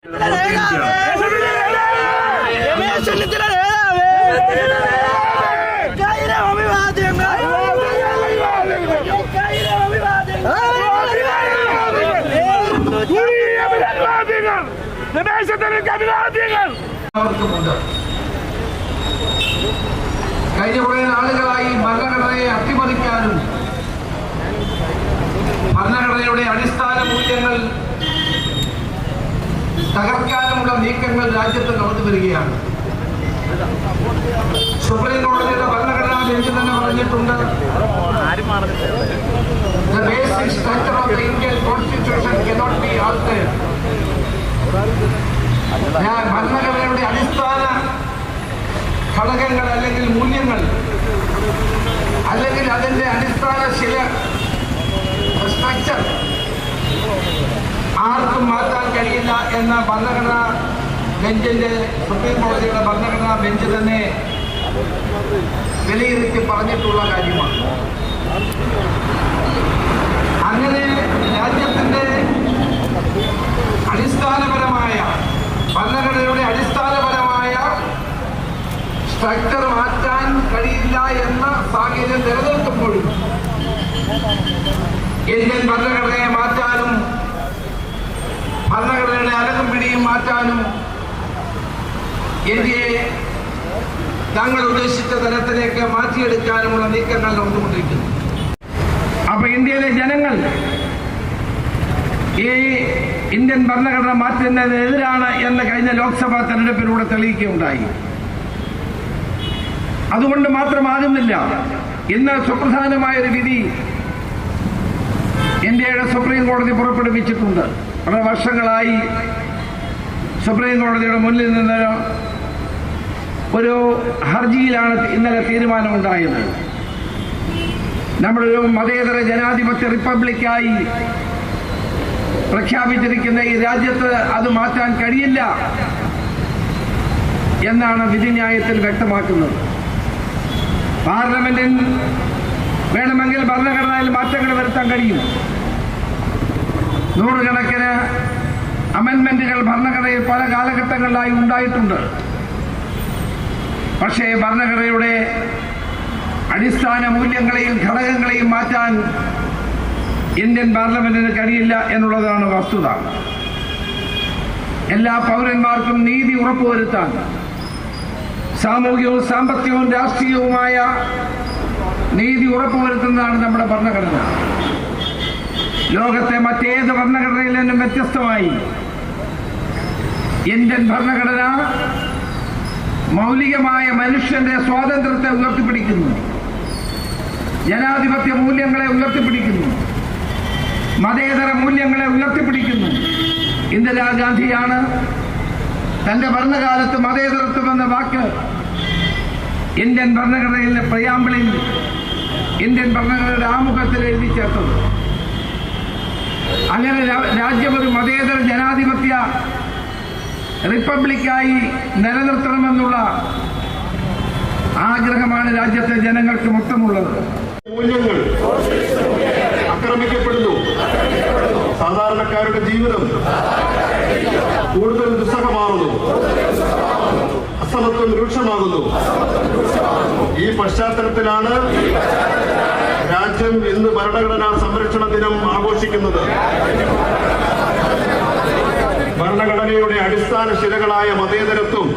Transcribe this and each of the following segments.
കഴിഞ്ഞ കുറേ നാളുകളായി ഭരണഘടനയെ അട്ടിമറിക്കാനും ഭരണഘടനയുടെ അടിസ്ഥാന മൂല്യങ്ങൾ തകർക്കാനുമുള്ള നീക്കങ്ങൾ രാജ്യത്ത് നടന്നു വരികയാണ്. സുപ്രീം കോടതിയുടെ ഭരണഘടനാ ബെഞ്ച് തന്നെ പറഞ്ഞിട്ടുണ്ട്, the basic structure of the Indian Constitution cannot be altered. ഭരണഘടനയുടെ അടിസ്ഥാന ഘടകങ്ങൾ അല്ലെങ്കിൽ മൂല്യങ്ങൾ അല്ലെങ്കിൽ അതിന്റെ അടിസ്ഥാന സ്ട്രക്ചർ ആർക്കും മാറ്റാൻ കഴിയില്ല എന്ന ഭരണഘടനാ ബെഞ്ചിന്റെ സുപ്രീം കോടതിയുടെ ഭരണഘടനാ ബെഞ്ച് തന്നെ വിലയിരുത്തി പറഞ്ഞിട്ടുള്ള കാര്യമാണ്. അങ്ങനെ രാജ്യത്തിന്റെ അടിസ്ഥാനപരമായ ഭരണഘടനയുടെ അടിസ്ഥാനപരമായ സ്ട്രക്ചർ മാറ്റാൻ കഴിയില്ല എന്ന സാഹചര്യം നിലനിൽക്കുമ്പോഴും ഇന്ത്യൻ ഭരണഘടനയെ മാറ്റാനും ഭരണഘടനയുടെ അലകും പിടിയും മാറ്റാനും ഇന്ത്യയെ തങ്ങൾ ഉദ്ദേശിച്ച തരത്തിലേക്ക് മാറ്റിയെടുക്കാനുമുള്ള നീക്കങ്ങൾ നടന്നുകൊണ്ടിരിക്കുന്നു. അപ്പൊ ഇന്ത്യയിലെ ജനങ്ങൾ ഈ ഇന്ത്യൻ ഭരണഘടന മാറ്റുന്നതിനെതിരാണ് എന്ന് കഴിഞ്ഞ ലോക്സഭാ തെരഞ്ഞെടുപ്പിലൂടെ തെളിയിക്കുകയുണ്ടായി. അതുകൊണ്ട് മാത്രമാകുന്നില്ല, ഇന്ന് സുപ്രധാനമായൊരു വിധി ഇന്ത്യയുടെ സുപ്രീം കോടതി പുറപ്പെടുവിച്ചിട്ടുണ്ട്. വളരെ വർഷങ്ങളായി സുപ്രീം കോടതിയുടെ മുന്നിൽ നിന്ന് ഒരു ഹർജിയിലാണ് ഇന്നലെ തീരുമാനമുണ്ടായത്. നമ്മളൊരു മതേതര ജനാധിപത്യ റിപ്പബ്ലിക്കായി പ്രഖ്യാപിച്ചിരിക്കുന്ന ഈ രാജ്യത്ത് അത് മാറ്റാൻ കഴിയില്ല എന്നാണ് വിധിന്യായത്തിൽ വ്യക്തമാക്കുന്നത്. പാർലമെന്റിൽ വേണമെങ്കിൽ ഭരണഘടനയിൽ മാറ്റങ്ങൾ വരുത്താൻ കഴിയും. നൂറുകണക്കിന് അമെൻമെന്റുകൾ ഭരണഘടനയിൽ പല കാലഘട്ടങ്ങളിലായി ഉണ്ടായിട്ടുണ്ട്. പക്ഷേ ഭരണഘടനയുടെ അടിസ്ഥാന മൂല്യങ്ങളെയും ഘടകങ്ങളെയും മാറ്റാൻ ഇന്ത്യൻ പാർലമെന്റിന് കഴിയില്ല എന്നുള്ളതാണ് വസ്തുത. എല്ലാ പൗരന്മാർക്കും നീതി ഉറപ്പുവരുത്താൻ സാമൂഹികവും സാമ്പത്തികവും രാഷ്ട്രീയവുമായ നീതി ഉറപ്പുവരുത്തുന്നതാണ് നമ്മുടെ ഭരണഘടന. ലോകത്തെ മറ്റേത് ഭരണഘടനയിൽ നിന്നും വ്യത്യസ്തമായി ഇന്ത്യൻ ഭരണഘടന മൗലികമായ മനുഷ്യന്റെ സ്വാതന്ത്ര്യത്തെ ഉയർത്തിപ്പിടിക്കുന്നു, ജനാധിപത്യ മൂല്യങ്ങളെ ഉയർത്തിപ്പിടിക്കുന്നു, മതേതര മൂല്യങ്ങളെ ഉയർത്തിപ്പിടിക്കുന്നു. ഇന്ദിരാഗാന്ധിയാണ് തന്റെ ഭരണകാലത്ത് മതേതരത്വം എന്ന വാക്ക് ഇന്ത്യൻ ഭരണഘടനയിലെ പ്രിയാമ്പിളിൽ ഇന്ത്യൻ ഭരണഘടനയുടെ ആമുഖത്തിൽ എഴുതി ചേർത്തത്. അങ്ങനെ രാജ്യം ഒരു മതേതര ജനാധിപത്യ റിപ്പബ്ലിക്കായി നിലനിർത്തണമെന്നുള്ള ആഗ്രഹമാണ് രാജ്യത്തെ ജനങ്ങൾക്ക് മൊത്തമുള്ളത്. മൂല്യങ്ങൾ ആക്രമിക്കപ്പെടുന്നു. സാധാരണക്കാരുടെ ജീവിതം കൂടുതൽ ദുസ്സഹമാകുന്നു. അസമത്വം രൂക്ഷമാകുന്നു. ഈ പശ്ചാത്തലത്തിലാണ് രാജ്യം ഇന്ന് ഭരണഘടനാ സംരക്ഷണ ദിനം ആഘോഷിക്കുന്നത്. ഭരണഘടനയുടെ അടിസ്ഥാന ശിലകളായ മതേതരത്വം,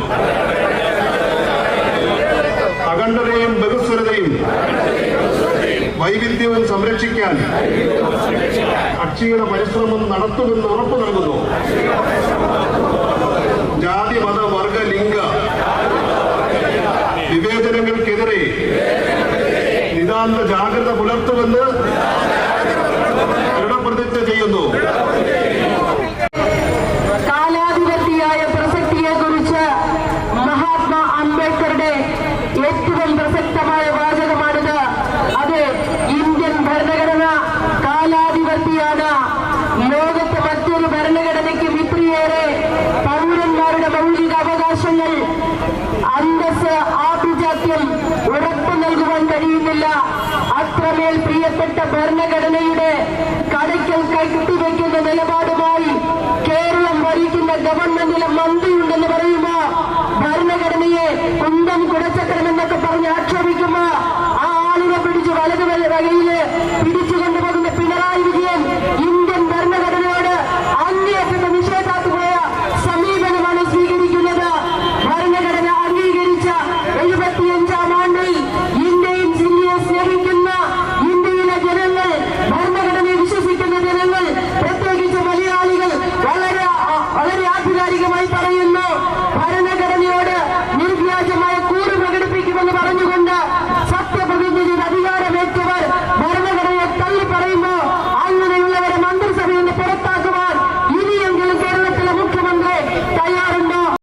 അഖണ്ഡതയും ബഹുസ്വരതയും വൈവിധ്യവും സംരക്ഷിക്കാൻ കക്ഷിയുടെ പരിശ്രമം നടത്തുമെന്ന് ഉറപ്പു നൽകുന്നു. ജാതി, മത, വർഗ, ലിംഗ വിവേചനങ്ങൾക്കെതിരെ നിതാന്ത ജാഗ്രത പുലർത്തുമെന്ന് ദൃഢപ്രതിജ്ഞ ചെയ്യുന്നു. കാലാധിപത്യമായ പ്രസക്തിയെക്കുറിച്ച് മഹാത്മാ അംബേദ്കറുടെ ഏറ്റവും പ്രസക്തമായ വാചകമാണിത്. അത് ഇന്ത്യൻ ഭരണഘടന കാലാധിപത്യമാണ്. ലോകത്ത് മറ്റൊരു ഭരണഘടനയ്ക്ക് ഇത്രയേറെ പൗരന്മാരുടെ മൗലിക അവകാശങ്ങൾ, അന്തസ്, ആഭിജാത്യം ഉറപ്പു നൽകുവാൻ കഴിയുന്നില്ല. അത്രമേൽ പ്രിയപ്പെട്ട ഭരണഘടനയുടെ കടയ്ക്കൽ കെട്ടിവെക്കുന്ന നിലപാടുമായി കേരളം ഭരിക്കുന്ന ഗവൺമെന്റിലെ മന്ത്രിയുണ്ടെന്ന് പറയുമ്പോ ഭരണഘടനയെ കുന്തം കുടച്ചക്രം എന്നൊക്കെ പറഞ്ഞ് ആക്ഷേപിക്കുമ്പോ ആ ആളിനെ പിടിച്ച് വലത് വകയില് പിടിച്ചു